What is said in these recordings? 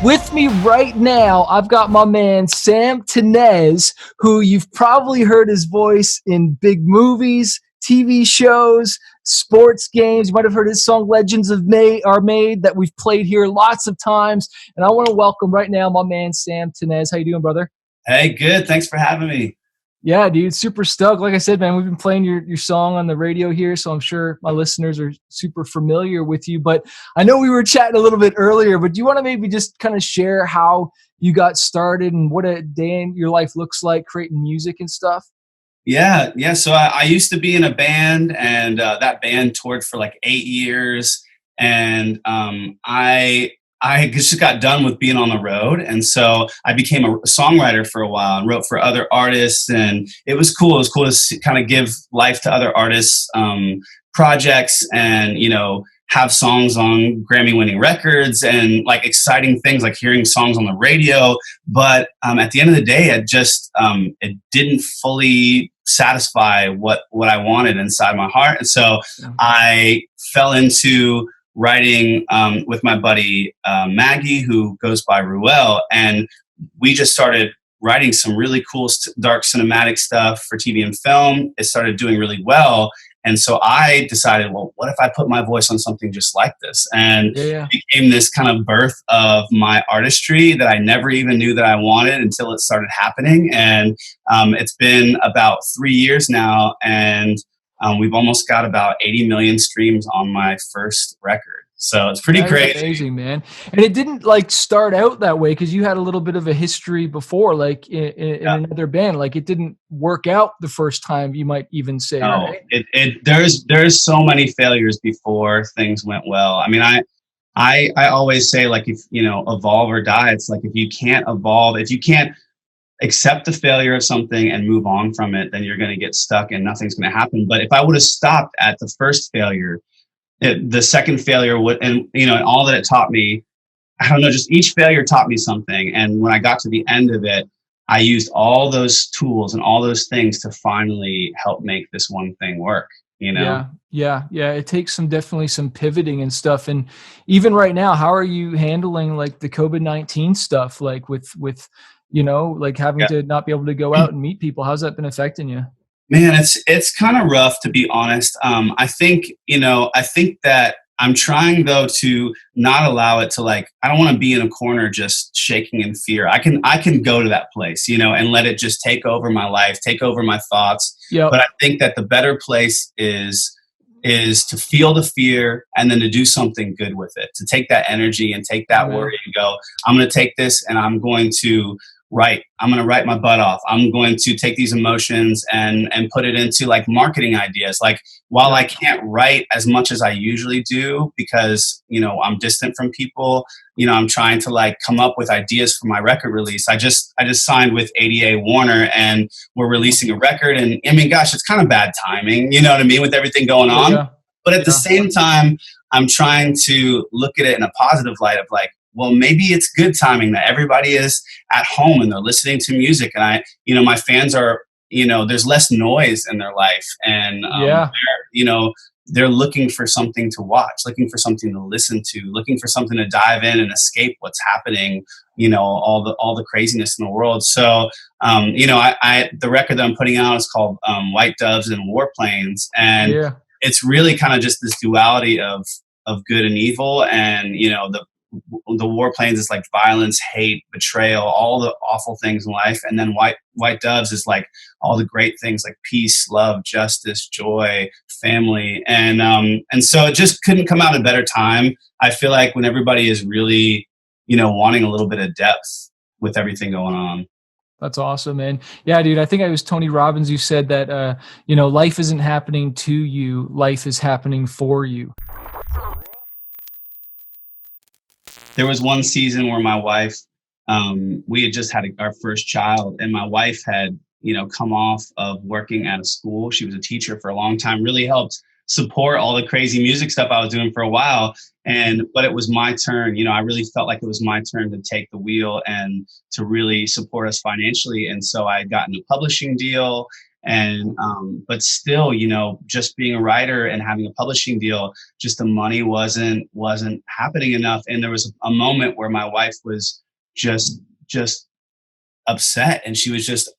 With me right now, I've got my man Sam TINNESZ, who you've probably heard his voice in big movies, TV shows, sports games. You might have heard his song "Legends Are Made" that we've played here lots of times. And I want to welcome right now my man Sam TINNESZ. How you doing, brother? Hey, good. Thanks for having me. Yeah, dude, super stoked. Like I said, man, we've been playing your song on the radio here, so I'm sure my listeners are super familiar with you. But I know we were chatting a little bit earlier, but do you want to maybe just kind of share how you got started and what a day in your life looks like creating music and stuff? Yeah. So I used to be in a band, and that band toured for like 8 years, and I just got done with being on the road, and so I became a songwriter for a while and wrote for other artists, and it was cool. It was cool to kind of give life to other artists' projects, and have songs on Grammy-winning records and like exciting things like hearing songs on the radio. But at the end of the day, it didn't fully satisfy what I wanted inside my heart, and so I fell into writing with my buddy Maggie, who goes by Ruel, and we just started writing some really cool dark cinematic stuff for TV and film. It started doing really well, and so I decided, well, what if I put my voice on something just like this? And Yeah. it became this kind of birth of my artistry that I never even knew that I wanted until it started happening. And it's been about 3 years now, and we've almost got about 80 million streams on my first record. So it's pretty That is crazy. amazing, man. And it didn't like start out that way because you had a little bit of a history before, like in another band. Like it didn't work out the first time, you might even say, No, right? there's so many failures before things went well. I mean, I always say, like, if evolve or die. It's like if you can't evolve, if you can't accept the failure of something and move on from it, then you're going to get stuck and nothing's going to happen. But if I would have stopped at the first failure, the second failure would, and all that it taught me, I don't know, just each failure taught me something. And when I got to the end of it, I used all those tools and all those things to finally help make this one thing work, Yeah. It takes definitely some pivoting and stuff. And even right now, how are you handling like the COVID-19 stuff? Like with like having Yeah. to not be able to go out and meet people. How's that been affecting you? Man, it's kind of rough, to be honest. I think that I'm trying though to not allow it to, like, I don't want to be in a corner just shaking in fear. I can go to that place, and let it just take over my life, take over my thoughts. Yep. But I think that the better place is to feel the fear and then to do something good with it, to take that energy and take that worry and go, I'm going to take this and I'm going to write my butt off. I'm going to take these emotions and put it into like marketing ideas. Like, while I can't write as much as I usually do because, I'm distant from people, I'm trying to like come up with ideas for my record release. I just signed with ADA Warner and we're releasing a record, and I mean, gosh, it's kind of bad timing, you know what I mean, with everything going on. Yeah. But at the same time, I'm trying to look at it in a positive light of like, well, maybe it's good timing that everybody is at home and they're listening to music. And my fans are, there's less noise in their life. And, they're looking for something to watch, looking for something to listen to, looking for something to dive in and escape what's happening, all the craziness in the world. So, the record that I'm putting out is called White Doves and Warplanes. And it's really kind of just this duality of good and evil. And, the warplanes is like violence, hate, betrayal, all the awful things in life. And then white doves is like all the great things like peace, love, justice, joy, family. And so it just couldn't come out at a better time. I feel like when everybody is really, wanting a little bit of depth with everything going on. That's awesome, man. Yeah, dude, I think it was Tony Robbins who said that, life isn't happening to you, life is happening for you. There was one season where my wife, we had just had our first child, and my wife had, come off of working at a school. She was a teacher for a long time, really helped support all the crazy music stuff I was doing for a while. But it was my turn. I really felt like it was my turn to take the wheel and to really support us financially. And so I had gotten a publishing deal, And but still, just being a writer and having a publishing deal, just the money wasn't happening enough. And there was a moment where my wife was just upset, and she was just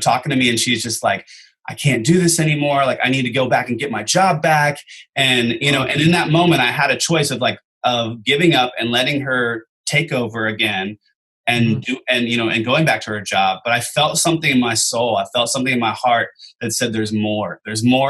talking to me, and she's just like, I can't do this anymore, like I need to go back and get my job back. And and in that moment I had a choice of giving up and letting her take over again, and and going back to her job. But I felt something in my soul, I felt something in my heart that said, there's more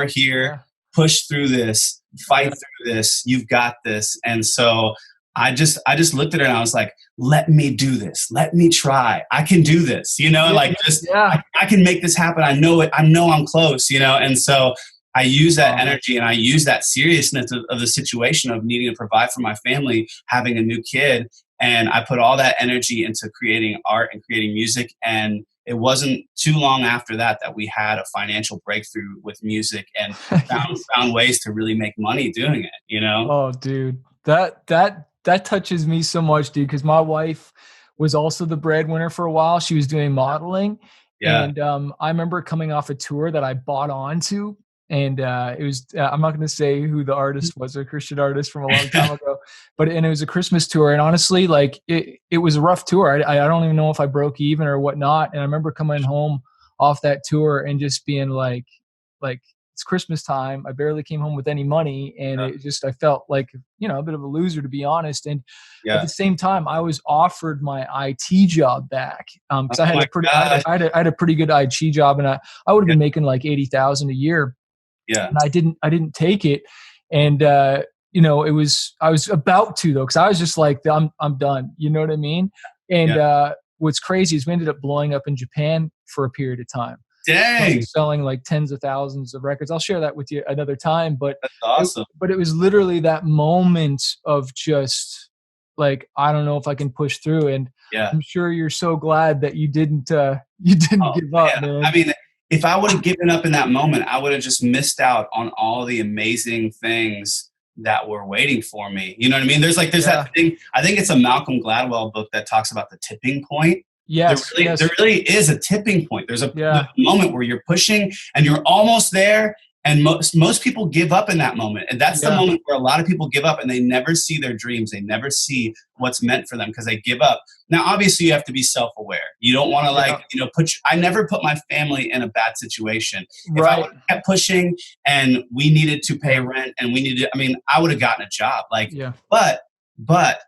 here. Yeah. Push through this, fight through this, you've got this. And so I just looked at her and I was like, let me do this. Let me try. I can do this, I can make this happen. I know it. I know I'm close, And so I use that energy, and I use that seriousness of the situation of needing to provide for my family, having a new kid. And I put all that energy into creating art and creating music. And it wasn't too long after that we had a financial breakthrough with music, and found ways to really make money doing it, Oh, dude, that touches me so much, dude, because my wife was also the breadwinner for a while. She was doing modeling. Yeah. And I remember coming off a tour that I bought onto, and it was, I'm not going to say who the artist was, a Christian artist from a long time ago, but it was a Christmas tour. And honestly, like it was a rough tour. I don't even know if I broke even or whatnot. And I remember coming home off that tour and just being like, it's Christmas time. I barely came home with any money. And I felt like, a bit of a loser, to be honest. And at the same time, I was offered my IT job back. Cause I had a pretty good IT job, and I would have been making like 80,000 a year. Yeah. And I didn't take it. And, I was about to, though, cause I was just like, I'm done. You know what I mean? And, what's crazy is we ended up blowing up in Japan for a period of time. Dang. Selling like tens of thousands of records. I'll share that with you another time, but that's awesome. But it was literally that moment of just like, I don't know if I can push through. And I'm sure you're so glad that you didn't give up, man. I mean, if I would have given up in that moment, I would have just missed out on all the amazing things that were waiting for me. You know what I mean? There's that thing. I think it's a Malcolm Gladwell book that talks about the tipping point. Yes, there really is a tipping point. There's a moment where you're pushing and you're almost there, and most people give up in that moment. And that's the moment where a lot of people give up, and they never see their dreams. They never see what's meant for them because they give up. Now, obviously, you have to be self-aware. You don't want to I never put my family in a bad situation. If I would have kept pushing and we needed to pay rent and I would have gotten a job. But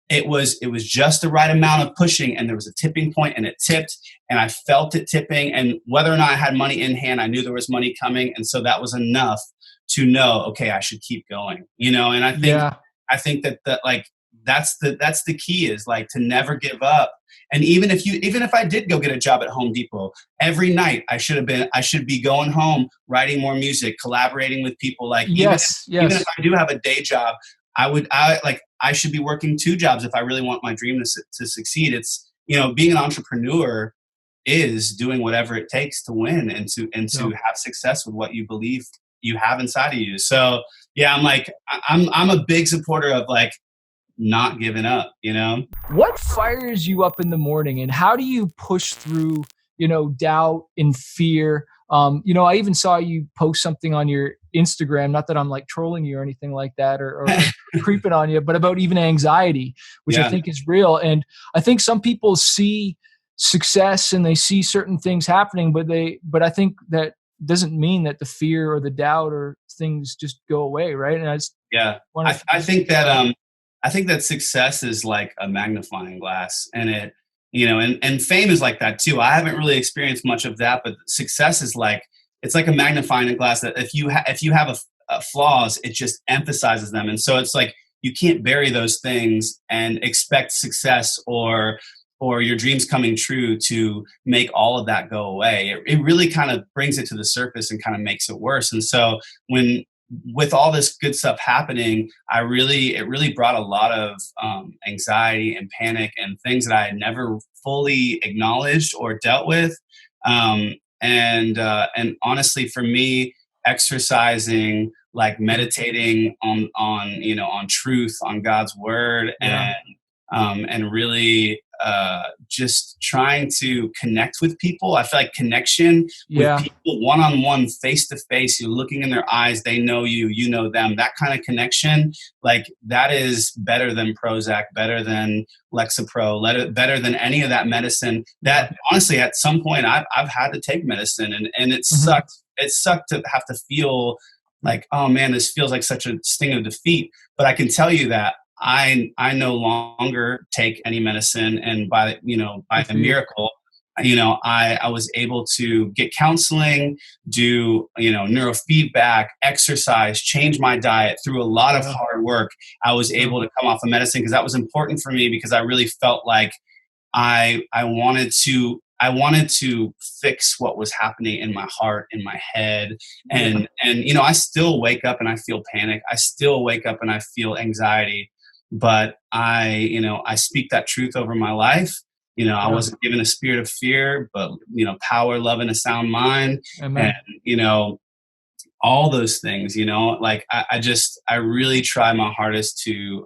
it was just the right amount of pushing, and there was a tipping point, and it tipped, and I felt it tipping. And whether or not I had money in hand, I knew there was money coming, and so that was enough to know, okay, I should keep going. And I think that that's the key, is like to never give up. And even if I did go get a job at Home Depot, every night I should be going home, writing more music, collaborating with people. Even if I do have a day job, I should be working 2 jobs if I really want my dream to succeed. It's, being an entrepreneur is doing whatever it takes to win and to have success with what you believe you have inside of you. So I'm a big supporter of not giving up, What fires you up in the morning, and how do you push through, doubt and fear? I even saw you post something on your Instagram, not that I'm like trolling you or anything like that, or creeping on you, but about even anxiety, which I think is real. And I think some people see success and they see certain things happening, but I think that doesn't mean that the fear or the doubt or things just go away. Right. And I think that success is like a magnifying glass, and it, and fame is like that too. I haven't really experienced much of that, but success is it's like a magnifying glass that if you have a flaws, it just emphasizes them. And so it's like, you can't bury those things and expect success or your dreams coming true to make all of that go away. It really kind of brings it to the surface and kind of makes it worse. And so with all this good stuff happening, it really brought a lot of anxiety and panic and things that I had never fully acknowledged or dealt with. And honestly, for me, exercising, meditating on truth, on God's word, and and really just trying to connect with people. I feel like connection with Yeah. people one-on-one, face-to-face, you're looking in their eyes, they know you, you know them, that kind of connection, like that is better than Prozac, better than Lexapro, better than any of that medicine Yeah. that honestly at some point I've had to take medicine, and it Hmm. sucked. It sucked to have to feel like, oh man, this feels like such a sting of defeat. But I can tell you that I no longer take any medicine, and by Good a for you. miracle, I was able to get counseling, do neurofeedback, exercise, change my diet through a lot of Yeah. hard work. I was Yeah. able to come off of medicine because that was important for me, because I really felt like I wanted to fix what was happening in my heart, in my head. Yeah. And I still wake up and I feel panic. I still wake up and I feel anxiety, but I speak that truth over my life. I Yeah. wasn't given a spirit of fear, but power, love, and a sound mind. And Amen. you know all those things, like I really try my hardest to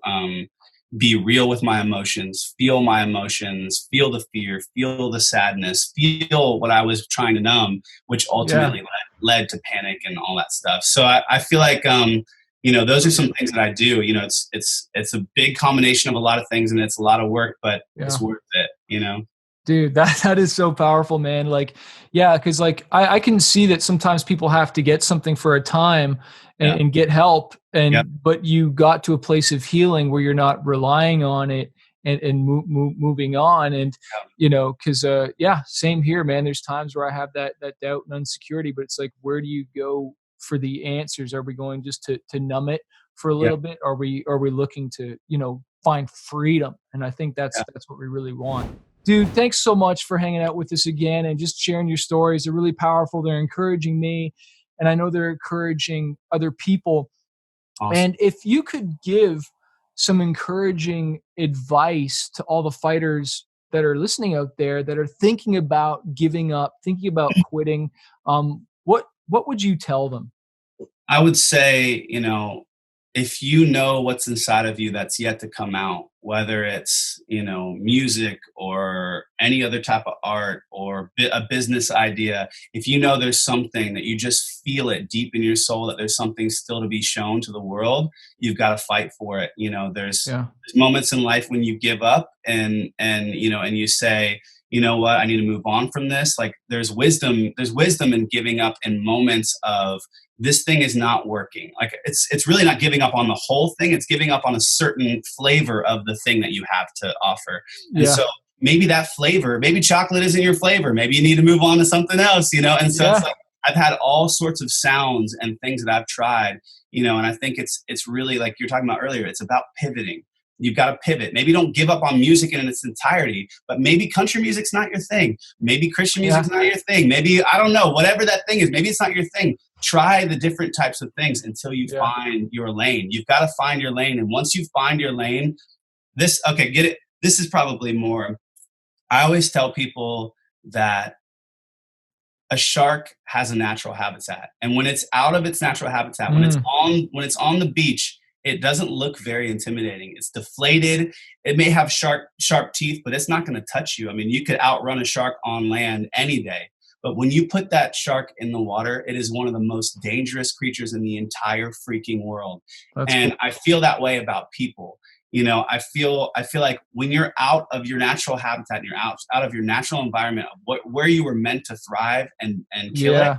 be real with my emotions, feel the fear, feel the sadness, feel what I was trying to numb, which Yeah. ultimately led to panic and all that stuff. So I feel like those are some things that I do. It's a big combination of a lot of things, and it's a lot of work, but Yeah. it's worth it. Dude, that is so powerful, man. Like, yeah, because like I can see that sometimes people have to get something for a time Yeah. and get help, Yep. but you got to a place of healing where you're not relying on it and moving on, and because yeah, same here, man. There's times where I have that doubt and insecurity, but it's like, where do you go for the answers? Are we going just to numb it for a Yeah. little bit? Are we looking to find freedom? And I think Yeah. that's what we really want. Dude, thanks so much for hanging out with us again and just sharing your stories. They're really powerful. They're encouraging me, and I know they're encouraging other people. Awesome. And if you could give some encouraging advice to all the fighters that are listening out there that are thinking about giving up, thinking about quitting, what would you tell them? I would say, if you know what's inside of you that's yet to come out, whether it's, music or any other type of art or a business idea, if you know there's something that you just feel it deep in your soul, that there's something still to be shown to the world, you've got to fight for it. Yeah. There's moments in life when you give up and you say, you know what, I need to move on from this. Like there's wisdom in giving up in moments of, this thing is not working. Like it's really not giving up on the whole thing. It's giving up on a certain flavor of the thing that you have to offer. And Yeah. so maybe that flavor, maybe chocolate isn't your flavor. Maybe you need to move on to something else. And so it's Yeah. like, I've had all sorts of sounds and things that I've tried, and I think it's really like you're talking about earlier. It's about pivoting. You've got to pivot. Maybe don't give up on music in its entirety, but maybe country music's not your thing. Maybe Christian Yeah. music's not your thing. Maybe, I don't know, whatever that thing is, maybe it's not your thing. Try the different types of things until you Yeah. find your lane. You've got to find your lane. And once you find your lane, get it. This is probably more. I always tell people that a shark has a natural habitat. And when it's out of its natural habitat, Mm. when it's on the beach, it doesn't look very intimidating. It's deflated. It may have sharp teeth, but it's not going to touch you. I mean, you could outrun a shark on land any day. But when you put that shark in the water, it is one of the most dangerous creatures in the entire freaking world. That's cool. And I feel that way about people. I feel like when you're out of your natural habitat and you're out of your natural environment of where you were meant to thrive and kill it, Yeah.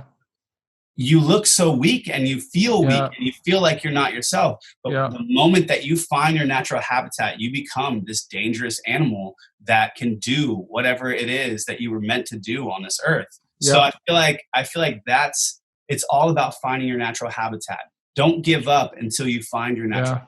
you look so weak and you feel weak Yeah. and you feel like you're not yourself. But Yeah. the moment that you find your natural habitat, you become this dangerous animal that can do whatever it is that you were meant to do on this earth. So Yeah. I feel like it's all about finding your natural habitat. Don't give up until you find your natural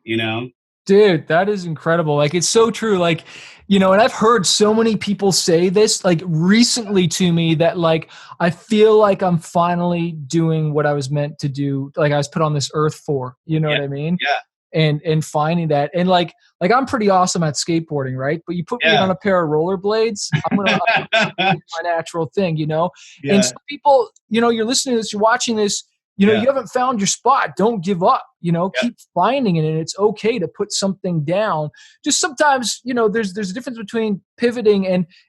Yeah. habitat. Dude, that is incredible. Like, it's so true. Like, and I've heard so many people say this, like, recently to me, that, like, I feel like I'm finally doing what I was meant to do. Like, I was put on this earth for, you know Yeah. what I mean? Yeah. And finding that. And like I'm pretty awesome at skateboarding, right? But you put me on Yeah. a pair of rollerblades, I'm gonna do my natural thing. And Yeah. some people, you're listening to this, you're watching this, You know, Yeah. you haven't found your spot. Don't give up. You know, Yeah. keep finding it, and it's okay to put something down. Just sometimes, you know, there's a difference between pivoting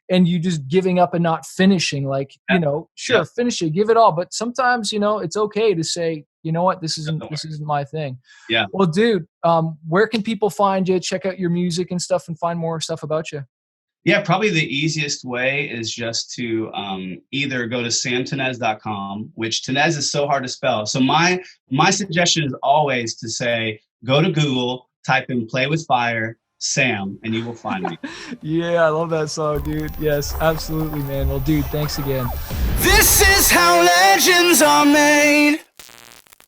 and you just giving up and not finishing. Like, Yeah. you know, Yeah. sure, finish it, give it all, but sometimes, you know, it's okay to say, you know what, this Doesn't isn't my thing. Yeah. Well, dude, where can people find you? Check out your music and stuff, and find more stuff about you. Yeah, probably the easiest way is just to either go to samtinez.com, which Tinez is so hard to spell. So my suggestion is always to say, go to Google, type in "Play with Fire" Sam, and you will find me. Yeah, I love that song, dude. Yes, absolutely, man. Well, dude, thanks again. This is how legends are made.